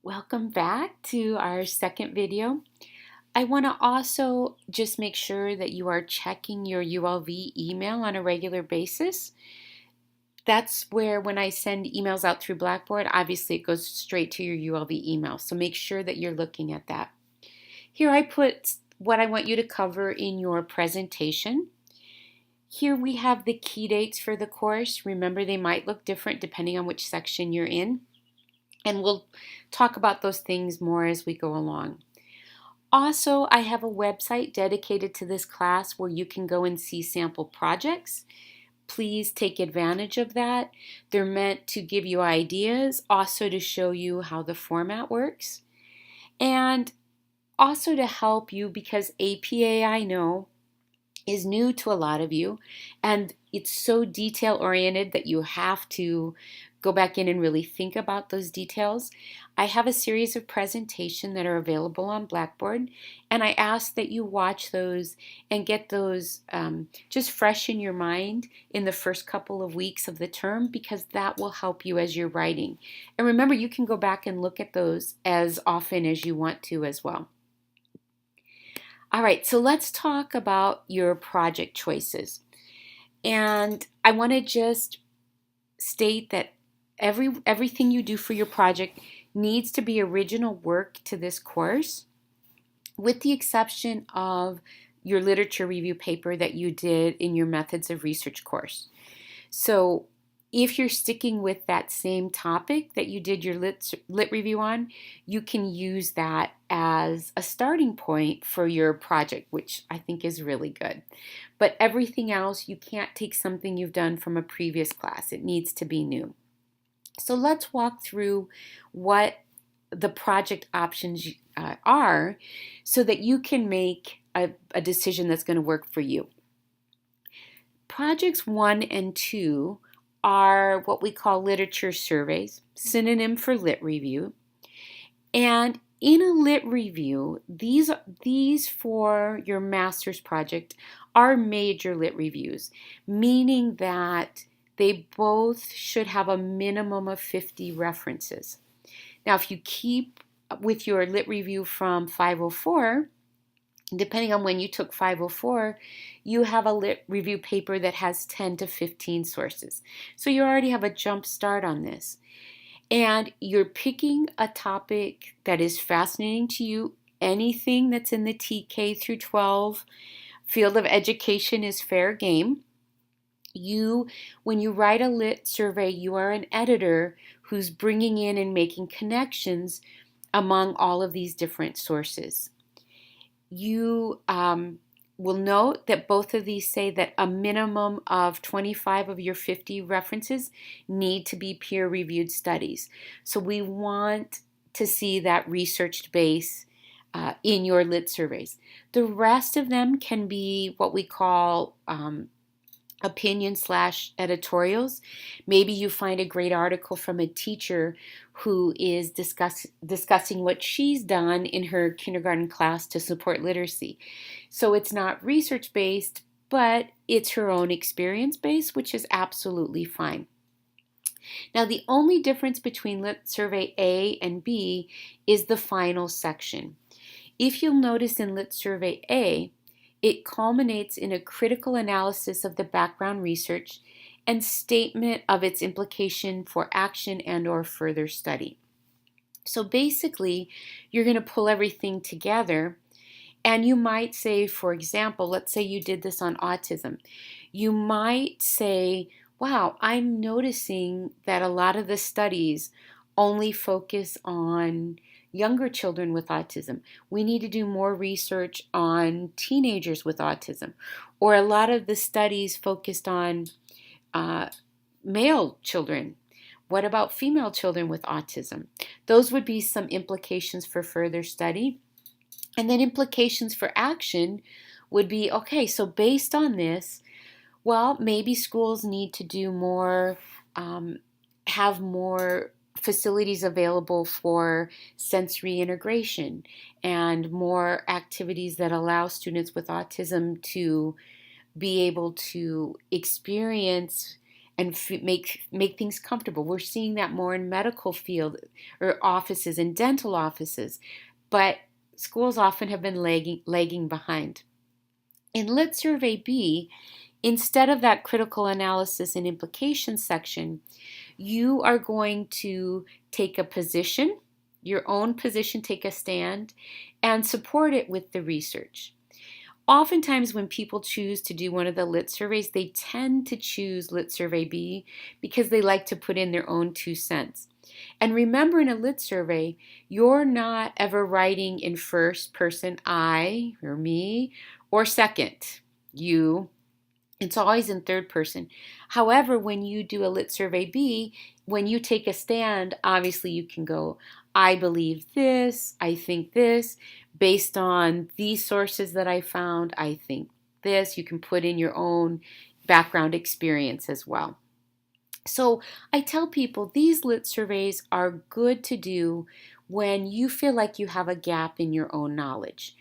Welcome back to our second video. I want to also just make sure that you are checking your ULV email on a regular basis. That's where when I send emails out through Blackboard, obviously it goes straight to your ULV email. So make sure that you're looking at that. Here I put what I want you to cover in your presentation. Here we have the key dates for the course. Remember, they might look different depending on which section you're in. And we'll talk about those things more as we go along. Also, I have a website dedicated to this class where you can go and see sample projects. Please take advantage of that. They're meant to give you ideas, also to show you how the format works, and also to help you because APA, I know, is new to a lot of you, and it's so detail oriented that you have to go back in and really think about those details. I have a series of presentations that are available on Blackboard, and I ask that you watch those and get those just fresh in your mind in the first couple of weeks of the term, because that will help you as you're writing. And remember, you can go back and look at those as often as you want to as well. All right, so let's talk about your project choices. And I want to just state that everything you do for your project needs to be original work to this course, with the exception of your literature review paper that you did in your methods of research course. So if you're sticking with that same topic that you did your lit review on, you can use that as a starting point for your project, which I think is really good. But everything else, you can't take something you've done from a previous class. It needs to be new. So let's walk through what the project options are so that you can make a decision that's going to work for you. Projects 1 and 2 are what we call literature surveys, synonym for lit review. And in a lit review, these for your master's project are major lit reviews, meaning that they both should have a minimum of 50 references. Now, if you keep with your lit review from 504, depending on when you took 504, you have a lit review paper that has 10 to 15 sources. So you already have a jump start on this. And you're picking a topic that is fascinating to you. Anything that's in the TK through 12 field of education is fair game. When you write a lit survey, you are an editor who's bringing in and making connections among all of these different sources. You will note that both of these say that a minimum of 25 of your 50 references need to be peer-reviewed studies. So we want to see that researched base in your lit surveys. The rest of them can be what we call opinion/editorials. Maybe you find a great article from a teacher who is discussing what she's done in her kindergarten class to support literacy. So it's not research-based, but it's her own experience-based, which is absolutely fine. Now, the only difference between Lit Survey A and B is the final section. If you'll notice in Lit Survey A, it culminates in a critical analysis of the background research and statement of its implication for action and/or further study. So basically, you're going to pull everything together, and you might say, for example, let's say you did this on autism. You might say, wow, I'm noticing that a lot of the studies only focus on younger children with autism. We need to do more research on teenagers with autism. Or a lot of the studies focused on male children. What about female children with autism? Those would be some implications for further study. And then implications for action would be, okay, so based on this, well, maybe schools need to do more, have more facilities available for sensory integration and more activities that allow students with autism to be able to experience and make things comfortable. We're seeing that more in medical field or offices and dental offices, but schools often have been lagging behind. In Lit Survey B, instead of that critical analysis and implications section, you are going to take a position, your own position, take a stand, and support it with the research. Oftentimes when people choose to do one of the Lit surveys, they tend to choose Lit Survey B because they like to put in their own 2 cents. And remember, in a Lit survey, you're not ever writing in first person, I or me, or second, you. It's always in third person. However, when you do a Lit Survey B, when you take a stand, obviously you can go, I believe this, I think this, based on these sources that I found, I think this. You can put in your own background experience as well. So I tell people these Lit surveys are good to do when you feel like you have a gap in your own knowledge.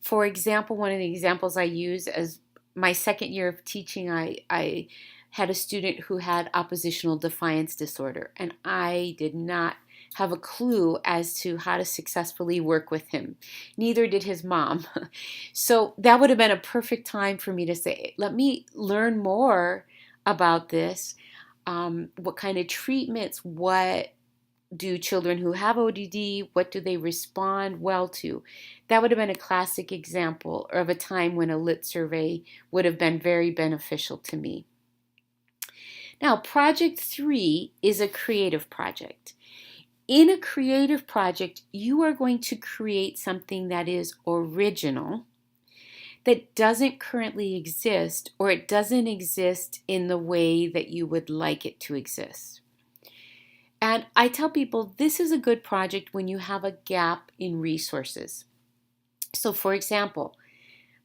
For example, one of the examples I use as my second year of teaching, I had a student who had oppositional defiance disorder, and I did not have a clue as to how to successfully work with him. Neither did his mom. So that would have been a perfect time for me to say, let me learn more about this. What kind of treatments, what do children who have ODD, what do they respond well to? That would have been a classic example of a time when a Lit survey would have been very beneficial to me. Now, project 3 is a creative project. In a creative project, you are going to create something that is original, that doesn't currently exist, or it doesn't exist in the way that you would like it to exist. And I tell people this is a good project when you have a gap in resources. So for example,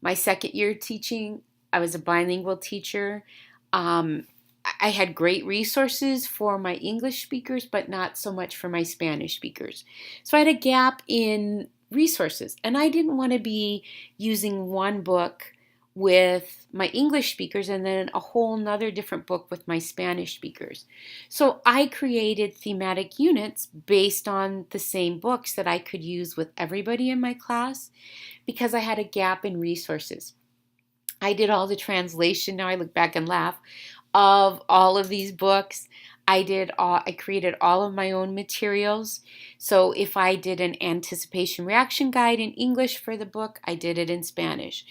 my second year teaching, I was a bilingual teacher. I had great resources for my English speakers, but not so much for my Spanish speakers. So I had a gap in resources, and I didn't want to be using one book with my English speakers and then a whole nother different book with my Spanish speakers. So I created thematic units based on the same books that I could use with everybody in my class because I had a gap in resources. I did all the translation, now I look back and laugh, of all of these books. I created all of my own materials. So if I did an anticipation reaction guide in English for the book, I did it in Spanish.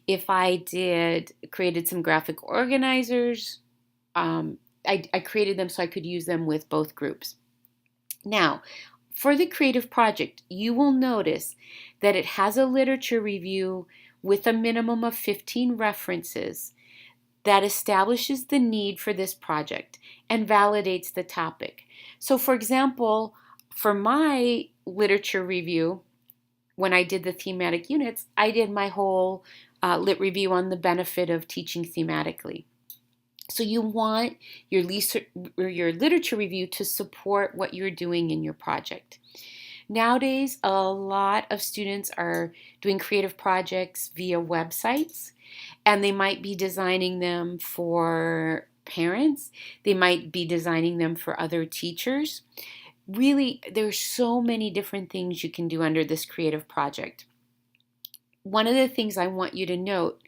If I created some graphic organizers, I created them so I could use them with both groups. Now, for the creative project, you will notice that it has a literature review with a minimum of 15 references that establishes the need for this project and validates the topic. So for example, for my literature review, when I did the thematic units, I did my whole lit review on the benefit of teaching thematically. So you want your literature review to support what you're doing in your project. Nowadays, a lot of students are doing creative projects via websites, and they might be designing them for parents. They might be designing them for other teachers. Really, there's so many different things you can do under this creative project. One of the things I want you to note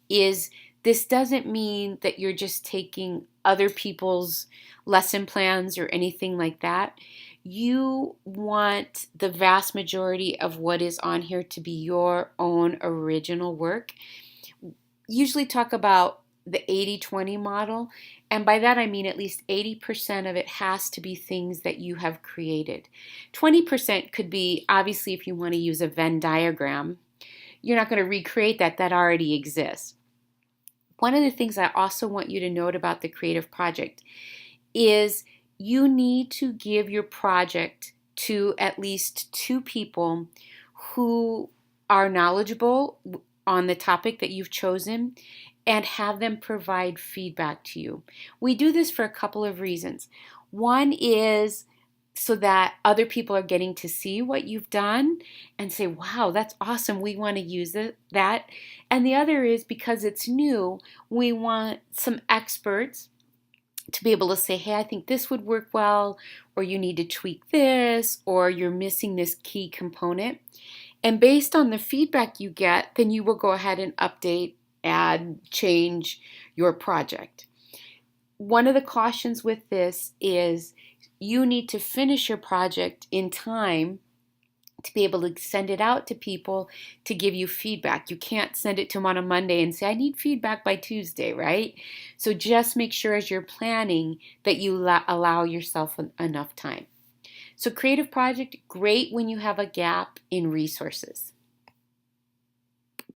is this doesn't mean that you're just taking other people's lesson plans or anything like that. You want the vast majority of what is on here to be your own original work. Usually talk about the 80-20 model, and by that I mean at least 80% of it has to be things that you have created. 20% could be, obviously, if you want to use a Venn diagram, you're not going to recreate that already exists. One of the things I also want you to note about the creative project is you need to give your project to at least 2 people who are knowledgeable on the topic that you've chosen and have them provide feedback to you. We do this for a couple of reasons. One is so that other people are getting to see what you've done and say, wow, that's awesome, we want to use that. And the other is because it's new, we want some experts to be able to say, hey, I think this would work well, or you need to tweak this, or you're missing this key component. And based on the feedback you get, then you will go ahead and update, add, change your project. One of the cautions with this is you need to finish your project in time to be able to send it out to people to give you feedback. You can't send it to them on a Monday and say, I need feedback by Tuesday, right? So just make sure as you're planning that you allow yourself enough time. So creative project, great when you have a gap in resources.